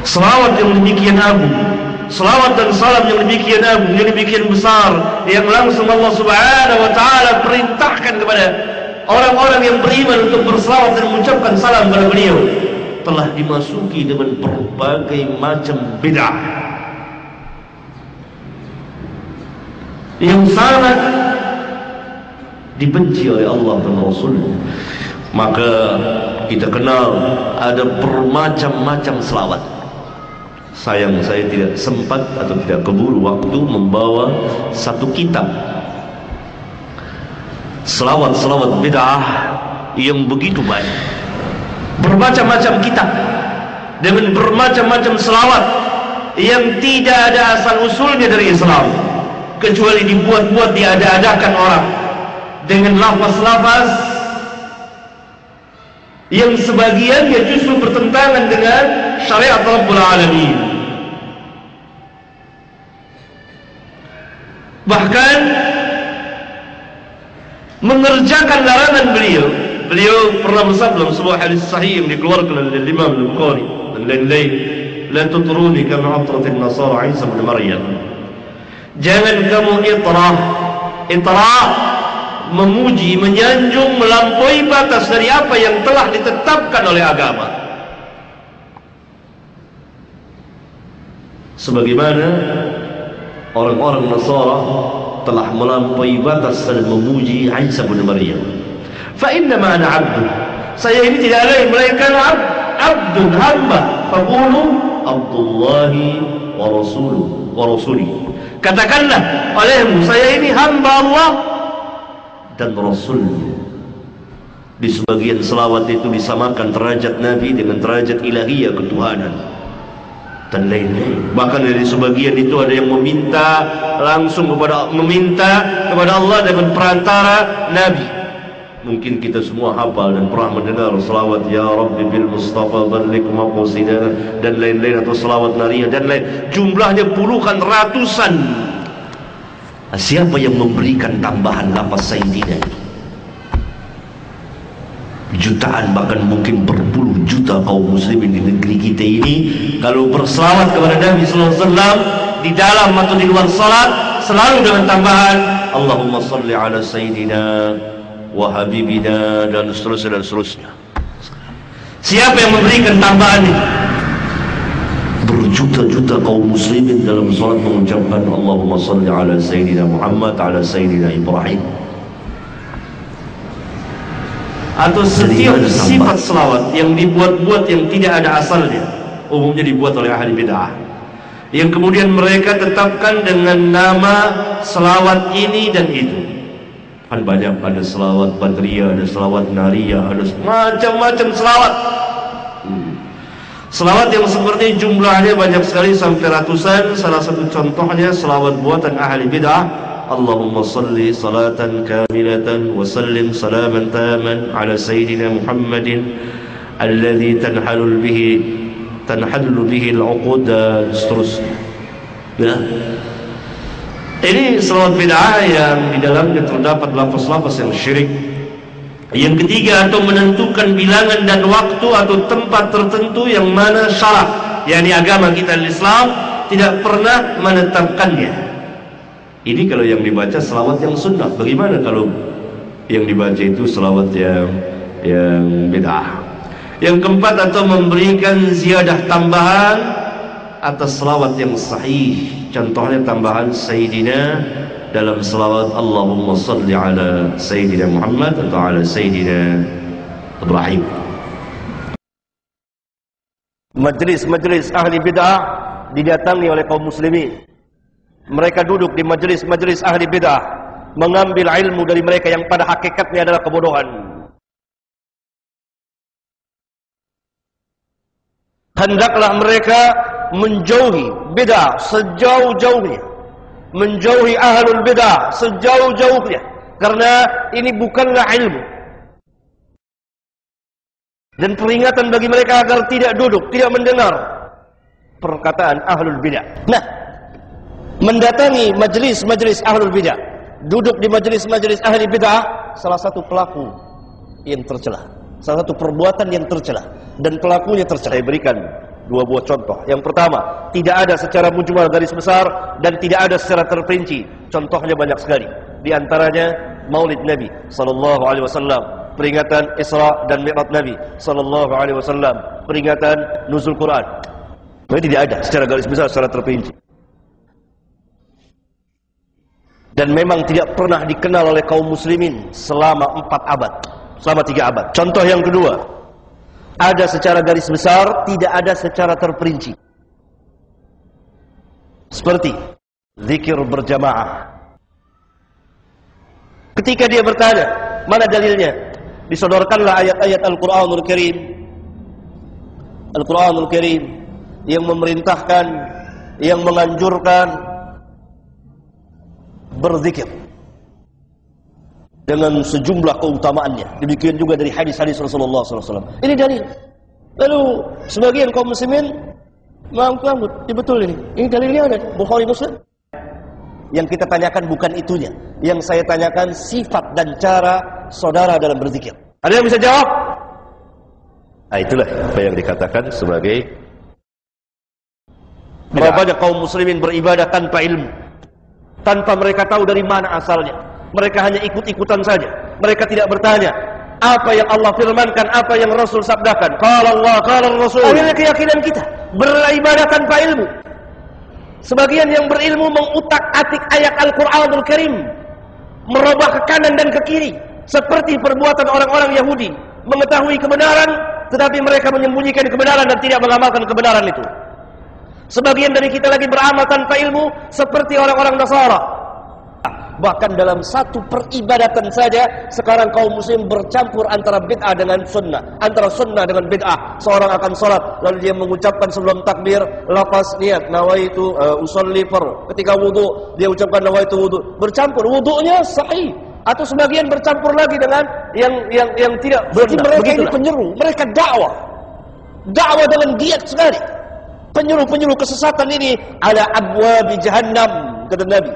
Selawat yang demikian agung, selawat dan salam yang demikian agung, yang demikian besar, yang langsung Allah Subhanahu wa ta'ala perintahkan kepada orang-orang yang beriman untuk berselawat dan mengucapkan salam kepada beliau, telah dimasuki dengan berbagai macam bid'ah yang sangat dibenci oleh Allah dan Rasul. Maka kita kenal ada bermacam-macam selawat. Sayang saya tidak sempat atau tidak keburu waktu membawa satu kitab selawat-selawat bid'ah yang begitu banyak. Bermacam-macam kitab dengan bermacam-macam selawat yang tidak ada asal usulnya dari Islam, kecuali dibuat-buat, diada-adakan orang dengan lafaz-lafaz yang sebagiannya justru bertentangan dengan syariat Rabbul Alamin. Bahkan mengerjakan larangan beliau. Beliau pernah bersabda dalam sebuah hadis sahih yang dikeluarkan oleh Imam Al-Bukhari dan lain-lain, la tutruni kama atratin nasara Isa bin Maryam. Jangan kamu itrah, memuji, menyanjung, melampaui batas dari apa yang telah ditetapkan oleh agama. Sebagaimana orang-orang Nasara telah melampaui batas dan memuji Isa bin Maryam. Fa inna ma ana 'abd. Saya ini tidak lain melainkan abdun, hamba. Faqulu Abdullahi wa rasuluhu wa rasuli. Katakanlah olehmu, saya ini hamba Allah dan Rasulnya. Di sebagian selawat itu disamakan derajat Nabi dengan derajat ilahiyah, ketuhanan dan lain-lain. Bahkan dari sebagian itu ada yang meminta kepada Allah dengan perantara Nabi. Mungkin kita semua hafal dan pernah mendengar selawat Ya Rabbi bil Mustafa balligh maqsida dan lain-lain, atau selawat nariyah dan lain. Jumlahnya puluhan, ratusan. Siapa yang memberikan tambahan lafaz Sayyidina? Jutaan, bahkan mungkin berpuluh juta kaum muslimin di negeri kita ini, kalau berselawat kepada Nabi sallallahu alaihi wasallam di dalam atau di luar salat, selalu dengan tambahan Allahumma salli ala Sayyidina wa habibina dan seterusnya dan seterusnya. Siapa yang memberikan tambahan itu? Berjuta-juta kaum muslimin dalam salat mengucapkan Allahumma salli ala Sayyidina Muhammad, ala Sayyidina Ibrahim. Atau setiap sifat selawat yang dibuat-buat yang tidak ada asalnya, umumnya dibuat oleh ahli bid'ah, yang kemudian mereka tetapkan dengan nama selawat ini dan itu. Kan banyak, ada selawat badriyah, ada selawat nariyah, ada macam-macam selawat. Selawat yang seperti jumlahnya banyak sekali sampai ratusan. Salah satu contohnya selawat buatan ahli bid'ah, Allahumma salli salatan kamilatan wa sallim salaman taman ala Sayyidina Muhammadin alladhi tanhallu bihi al-uqud dan seterusnya. Ya. Ini selawat bid'ah yang di dalamnya terdapat lafaz-lafaz yang syirik. Yang ketiga, atau menentukan bilangan dan waktu atau tempat tertentu yang mana syarak, yakni agama kita Islam tidak pernah menetapkannya. Ini kalau yang dibaca selawat yang sunnah. Bagaimana kalau yang dibaca itu selawat yang bid'ah? Yang keempat, atau memberikan ziyadah tambahan atas selawat yang sahih. Contohnya tambahan Sayyidina dalam selawat Allahumma salli ala Sayyidina Muhammad atau ala Sayyidina Ibrahim. Majlis-majlis ahli bid'ah didatangi oleh kaum muslimin. Mereka duduk di majlis-majlis ahli bid'ah, mengambil ilmu dari mereka yang pada hakikatnya adalah kebodohan. Hendaklah mereka menjauhi bid'ah sejauh-jauhnya, menjauhi ahlul bid'ah sejauh-jauhnya, karena ini bukanlah ilmu. Dan peringatan bagi mereka agar tidak duduk, tidak mendengar perkataan ahlul bid'ah. Nah, mendatangi majlis-majlis ahlul bid'ah, duduk di majlis-majlis ahli bid'ah, salah satu pelaku yang tercela, salah satu perbuatan yang tercela, dan pelakunya tercela. Saya berikan dua buah contoh. Yang pertama, tidak ada secara mujmal garis besar dan tidak ada secara terperinci. Contohnya banyak sekali. Di antaranya Maulid Nabi sallallahu alaihi wasallam, peringatan Isra dan Mi'raj Nabi sallallahu alaihi wasallam, peringatan nuzul Quran. Ini tidak ada secara garis besar, secara terperinci. Dan memang tidak pernah dikenal oleh kaum muslimin selama 4 abad, selama 3 abad. Contoh yang kedua, ada secara garis besar, tidak ada secara terperinci. Seperti zikir berjamaah. Ketika dia bertanya, mana dalilnya? Disodorkanlah ayat-ayat Al-Quranul Karim. Al-Quranul Karim yang memerintahkan, yang menganjurkan berzikir dengan sejumlah keutamaannya. Demikian juga dari hadis-hadis Rasulullah SAW. Ini dalil. Lalu sebagian kaum muslimin menganggap betul ini. Ini dalilnya ada Bukhari Muslim. Yang kita tanyakan bukan itunya. Yang saya tanyakan sifat dan cara saudara dalam berzikir. Ada yang bisa jawab? Nah, itulah apa yang dikatakan sebagai berapa banyak kaum muslimin beribadah tanpa ilmu, tanpa mereka tahu dari mana asalnya. Mereka hanya ikut-ikutan saja. Mereka tidak bertanya apa yang Allah firmankan, apa yang Rasul sabdakan. Qala Allah, qala Rasul. Ini keyakinan kita, beribadah tanpa ilmu. Sebagian yang berilmu mengutak-atik ayat Al-Quranul Karim, merubah ke kanan dan ke kiri, seperti perbuatan orang-orang Yahudi, mengetahui kebenaran tetapi mereka menyembunyikan kebenaran dan tidak mengamalkan kebenaran itu. Sebagian dari kita lagi beramal tanpa ilmu seperti orang-orang Nasara. Bahkan dalam satu peribadatan saja sekarang kaum muslim bercampur antara bid'ah dengan sunnah, antara sunnah dengan bid'ah. Seorang akan sholat lalu dia mengucapkan sebelum takbir lafaz niat nawaitu usolli fardhu. Ketika wudu dia ucapkan nawaitu wudu. Bercampur, wudunya sahih. Atau sebagian bercampur lagi dengan yang tidak. Berarti mereka ini penyeru, mereka dakwah dengan giat sekali. Penyuluh-penyuluh kesesatan ini ala abwabi jahannam, kata Nabi.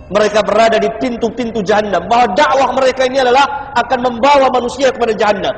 Mereka berada di pintu-pintu jahannam. Bahwa dakwah mereka ini adalah akan membawa manusia kepada jahannam.